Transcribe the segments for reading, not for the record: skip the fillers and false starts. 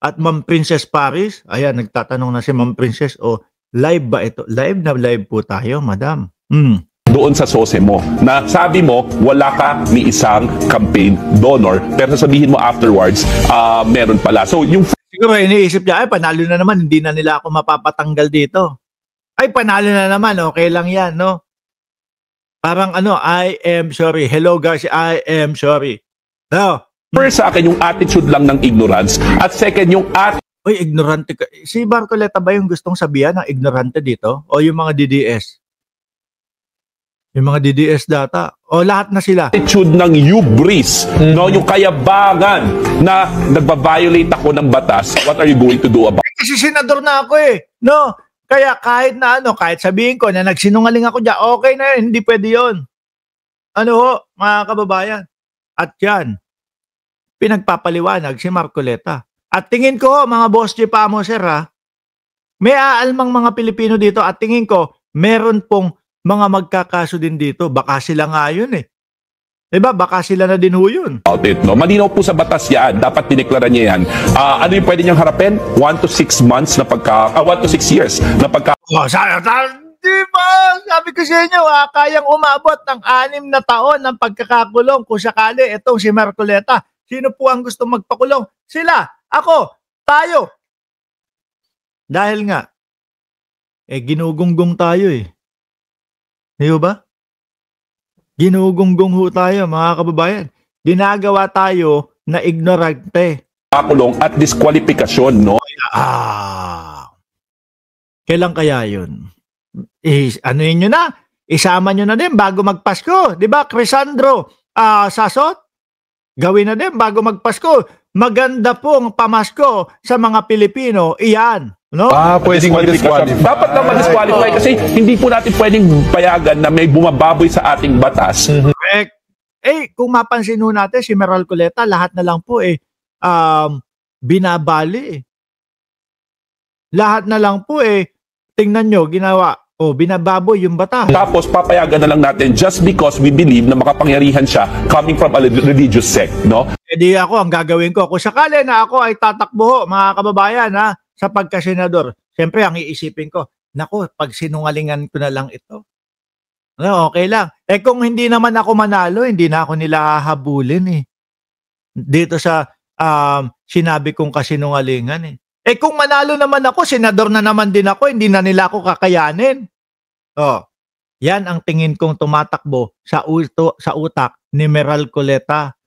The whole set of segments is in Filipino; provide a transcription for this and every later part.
At Ma'am Princess Paris, ayan, nagtatanong na si Ma'am Princess, o live ba ito? Live na live po tayo, madam. Doon sa sose mo na sabi mo wala ka ni isang campaign donor pero sasabihin mo afterwards meron pala. So yung siguro iniisip niya, ay panalo na naman, hindi na nila ako mapapatanggal dito. Ay panalo na naman, okay lang yan, no? Parang ano, I am sorry. Hello guys, I am sorry. No. First sa akin yung attitude lang ng ignorance at second yung Uy, ignorante ka. Si Marcoleta ba yung gustong sabihan ng ignorante dito? O yung mga DDS? Yung mga DDS data? O lahat na sila? attitude ng hubris, no? Yung kayabangan na nagba-violate ako ng batas. What are you going to do about it? Kasi senador na ako eh. No? Kaya kahit na ano, kahit sabihin ko na nagsinungaling ako dyan, okay na yun, hindi pwede yun. Ano ho, mga kababayan? At yan, pinagpapaliwanag si Marcoleta. At tingin ko, mga boss G pa mo, sir, ha? May aalmang mga Pilipino dito at tingin ko, meron pong mga magkakaso din dito. Baka sila nga yun eh. Diba? Baka sila na din ho yun. No? Malinaw po sa batas yan. Dapat dineklara niya yan. Ano yung pwede niyang harapin? 1 to 6 months na 1 to 6 years na pagka... Oh, diba? Sabi ko sa inyo, kayang umabot ng 6 na taon ng pagkakakulong kung sakali itong si Marcoleta. Sino po ang gusto magpakulong? Sila, ako, tayo. Dahil nga, ginugunggong tayo eh. Diyo ba? Ginugunggong ho tayo, mga kababayan. Ginagawa tayo na ignorante. Pakulong at diskwalifikasyon, no? Kailan kaya yun? Ano yun nyo na? Isama nyo na din bago magpasko. Diba, Crisandro Sasot? Gawin na din bago magpasko. Maganda pong pamasko sa mga Pilipino. Iyan. No? Pwedeng ma-disqualify. Dapat na ma-disqualify kasi hindi po natin pwedeng payagan na may bumababoy sa ating batas. Correct. Kung mapansin ho natin, si Marcoleta, lahat na lang po binabali. Lahat na lang po tingnan nyo, ginawa, binababoy yung batas. Tapos papayagan na lang natin just because we believe na makapangyarihan siya coming from a religious sect, no? Di ako, ang gagawin ko, kung sakali na ako ay tatakbo, mga kababayan, ha, sa pagkasenador, siyempre ang iisipin ko, naku, pag sinungalingan ko na lang ito, okay lang. Kung hindi naman ako manalo, hindi na ako nila hahabulin eh. Dito sa sinabi kong kasinungalingan eh. Kung manalo naman ako, senador na naman din ako, hindi na nila ako kakayanin. Yan ang tingin kong tumatakbo sa utak ni Marcoleta.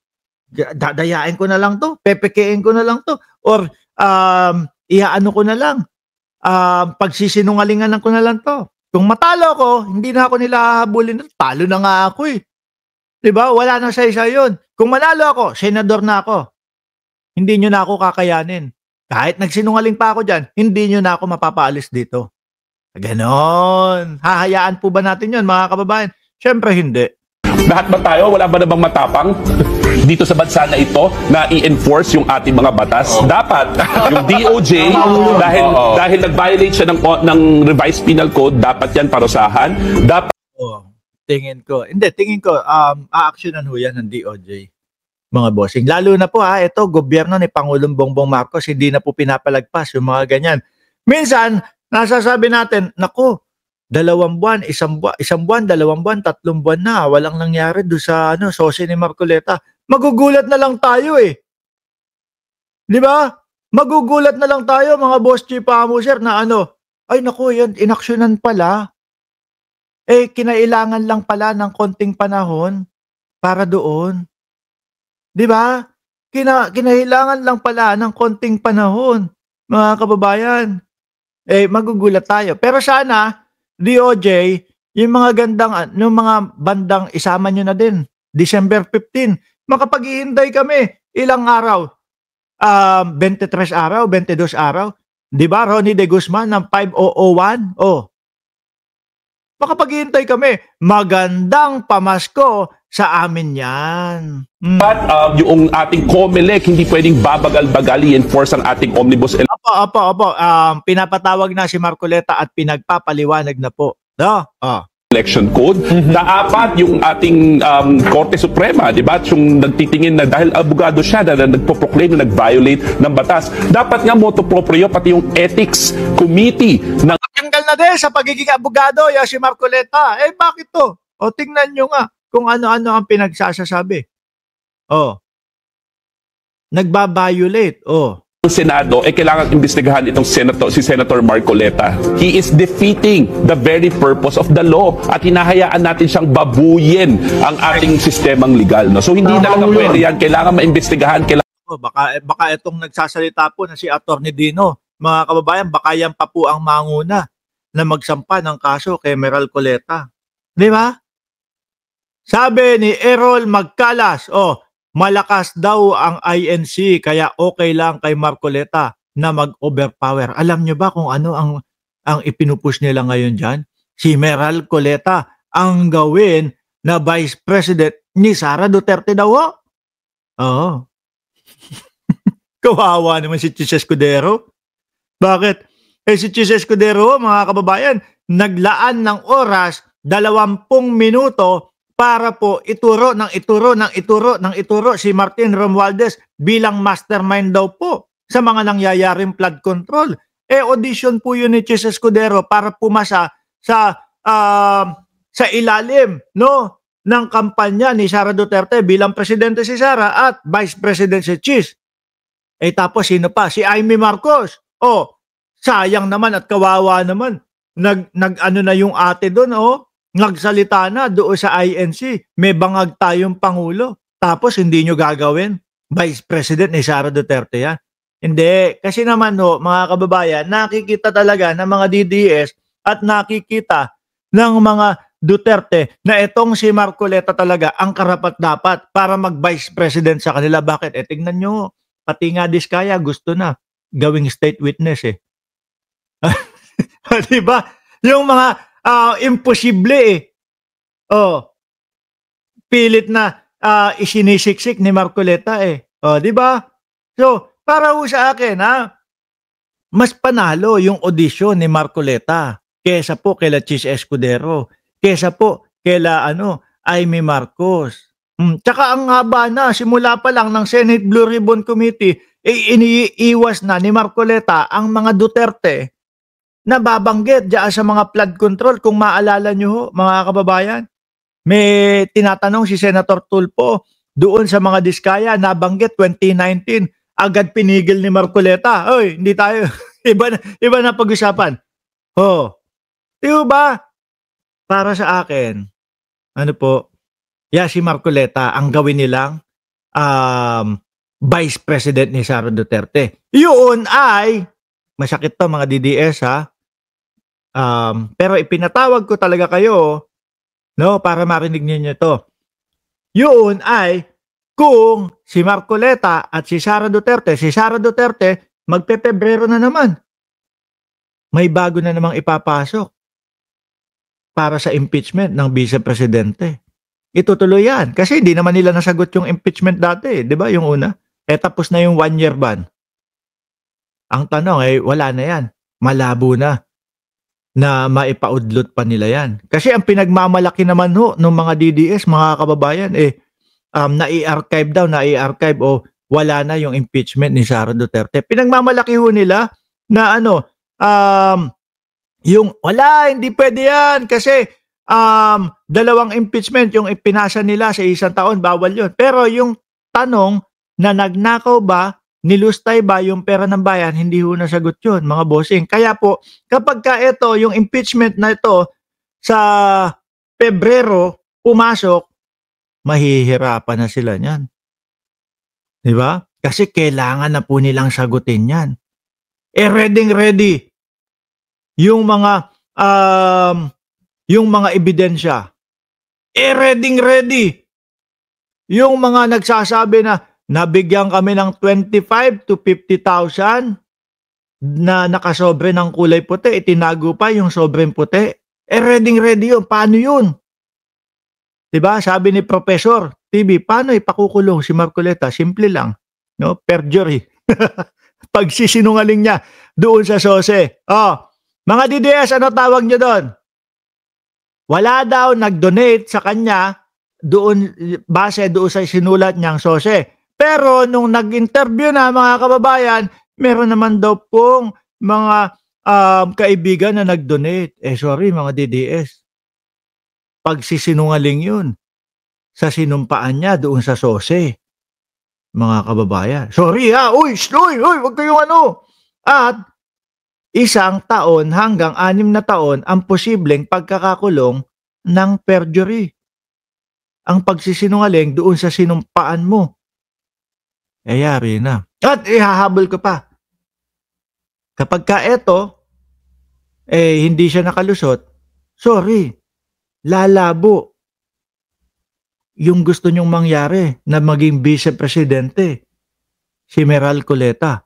Dadayain ko na lang to, pepekein ko na lang to, or iaano ko na lang, pagsisinungalingan ko na lang to. Kung matalo ako, hindi na ako nila hahabulin. Talo na nga ako eh. Diba? Wala nang sa yun. Kung manalo ako, senador na ako. Hindi nyo na ako kakayanin. Kahit nagsinungaling pa ako dyan, hindi nyo na ako mapapaalis dito. Ganon. Hahayaan po ba natin yun, mga kababayan? Siyempre hindi. Lahat ba tayo? Wala ba namang matapang dito sa bansa na ito na i-enforce yung ating mga batas? Dapat yung DOJ, dahil nag-violate siya ng revised penal code, dapat yan parusahan. Dapat tingin ko, a-actionan ho yan ng DOJ, mga bossing. Lalo na po ito, gobyerno ni Pangulong Bongbong Marcos, hindi na po pinapalagpas yung mga ganyan. Minsan, nasasabi natin, naku, 2 buwan, 1 buwan, 2 buwan, 3 buwan na, walang nangyari doon sa sose ni Marcoleta. Magugulat na lang tayo eh. Di ba? Magugulat na lang tayo, mga boss G Pamuser, na ay naku, yan, inaksyonan pala. Kinailangan lang pala ng konting panahon para doon. Di ba? Kinailangan lang pala ng konting panahon, mga kababayan. Magugulat tayo. Pero sana, DOJ, yung mga yung mga bandang isama nyo na din. December 15, makapaghihintay kami. Ilang araw? 23 araw, 22 araw. Di ba, Ronnie De Guzman ng 5001? Makapaghihintay kami. Magandang pamasko sa amin yan. But yung ating COMELEC, hindi pwedeng babagal-bagal i-enforce ang ating omnibus. Opo. Pinapatawag na si Marcoleta at pinagpapaliwanag na po. election code. Dapat yung ating Korte Suprema, di ba? Yung nagtitingin na dahil abogado siya na nagpo-proclaim na nag-violate ng batas. Dapat nga motu proprio pati yung ethics committee ng Tanggal na din sa pagiging abogado, si Marcoleta. Bakit to? Tingnan nyo nga kung ano-ano ang pinagsasasabi. Nagba-violate. Senado, kailangan imbestigahan itong si Senator Marcoleta. He is defeating the very purpose of the law at hinahayaan natin siyang babuyin ang ating sistemang legal. No? So hindi talaga pwede yan. Kailangan maimbestigahan. Baka itong nagsasalita po na si Attorney Dino, mga kababayan, baka yan pa po ang manguna na magsampa ng kaso kay Meral Coleta. Di ba? Sabi ni Errol Magcalas, malakas daw ang INC kaya okay lang kay Marcoleta na mag-overpower. Alam nyo ba kung ano ang ipinupush nila ngayon dyan? Si Meral Coleta ang gawin na Vice President ni Sara Duterte daw. Kawawa naman si Chis Escudero. Bakit? Si Chis Escudero, mga kababayan, naglaan ng oras 20 minuto para po ituro si Martin Romualdez bilang mastermind daw po sa mga nangyayaring flood control. Audition po yun ni Chis Escudero para pumasa sa ilalim ng kampanya ni Sara Duterte bilang presidente si Sara at vice president si Chis. Tapos sino pa? Si Amy Marcos. Sayang naman at kawawa naman. Nag-ano na yung ate doon, nagsalita na doon sa INC, may bangag tayong Pangulo. Tapos hindi nyo gagawin. Vice President ni Sara Duterte yan. Hindi. Kasi naman mga kababayan, nakikita talaga ng mga DDS at nakikita ng mga Duterte na itong si Marcoleta talaga ang karapat-dapat para mag-Vice President sa kanila. Bakit? Tingnan nyo, pati nga Diskaya gusto na gawing state witness Diba? Yung mga imposible pilit na isinisiksik ni Marcoleta di ba? So, para sa akin mas panalo yung audition ni Marcoleta kesa po kay Chis Escudero, kesa po kay Amy Marcos. Tsaka ang haba na simula pa lang ng Senate Blue Ribbon Committee iniiwas na ni Marcoleta ang mga Duterte na babanggit diyan sa mga flood control. Kung maalala nyo mga kababayan, may tinatanong si Senator Tulfo doon sa mga Diskaya, nabanggit 2019, agad pinigil ni Marcoleta. Hindi tayo, iba na pag-usapan. Diba? Para sa akin, si Marcoleta, ang gawin nilang Vice President ni Sara Duterte. Yun ay, masakit to mga DDS pero ipinatawag ko talaga kayo para marinig niyo to. Yun ay kung si Marcoleta at si Sara Duterte magpe-Pebrero na naman. May bago na namang ipapasok para sa impeachment ng Vice Presidente. Itutuloy yan kasi hindi naman nila nasagot yung impeachment dati, 'di ba? Yung una, tapos na yung 1-year ban. Ang tanong wala na yan. Malabo na maipaudlot pa nila yan. Kasi ang pinagmamalaki naman ng mga DDS, mga kababayan, nai-archive o wala na yung impeachment ni Sara Duterte. Pinagmamalaki nila na yung wala, hindi pwede yan kasi 2 impeachment yung ipinasa nila sa 1 taon, bawal yun. Pero yung tanong na nagnakaw ba, nilustay ba yung pera ng bayan, hindi ho nasagot yun, mga bossing. Kaya po, kapag yung impeachment na ito sa Pebrero pumasok, mahihirapan na sila niyan. Di ba? Kasi kailangan na po nilang sagutin yan. Ready yung mga ebidensya. Ready yung mga nagsasabi na nabigyan kami ng 25 to 50,000 na nakasobre ng kulay puti, itinago pa yung sobreng puti. Ready yun. Paano yun? Diba? Sabi ni Professor TV, paano ipakukulong si Marcoleta? Simple lang. Perjury. Pagsisinungaling niya doon sa SOSE. Mga DDS, ano tawag niyo doon? Wala daw nag-donate sa kanya doon base doon sa sinulat niyang sose. Pero nung nag-interview na mga kababayan, meron naman daw pong mga kaibigan na nag-donate. Sorry mga DDS. Pagsisinungaling yun sa sinumpaan niya doon sa sose. Mga kababayan. Sorry ha, uy, wag kayong ano. At 1 taon hanggang 6 na taon ang posibleng pagkakakulong ng perjury. Ang pagsisinungaling doon sa sinumpaan mo. Yari na. At ihahabol ko pa. Kapag ka eto, hindi siya nakalusot, sorry, lalabo yung gusto nyong mangyari na maging vice-presidente, si Meral Coleta.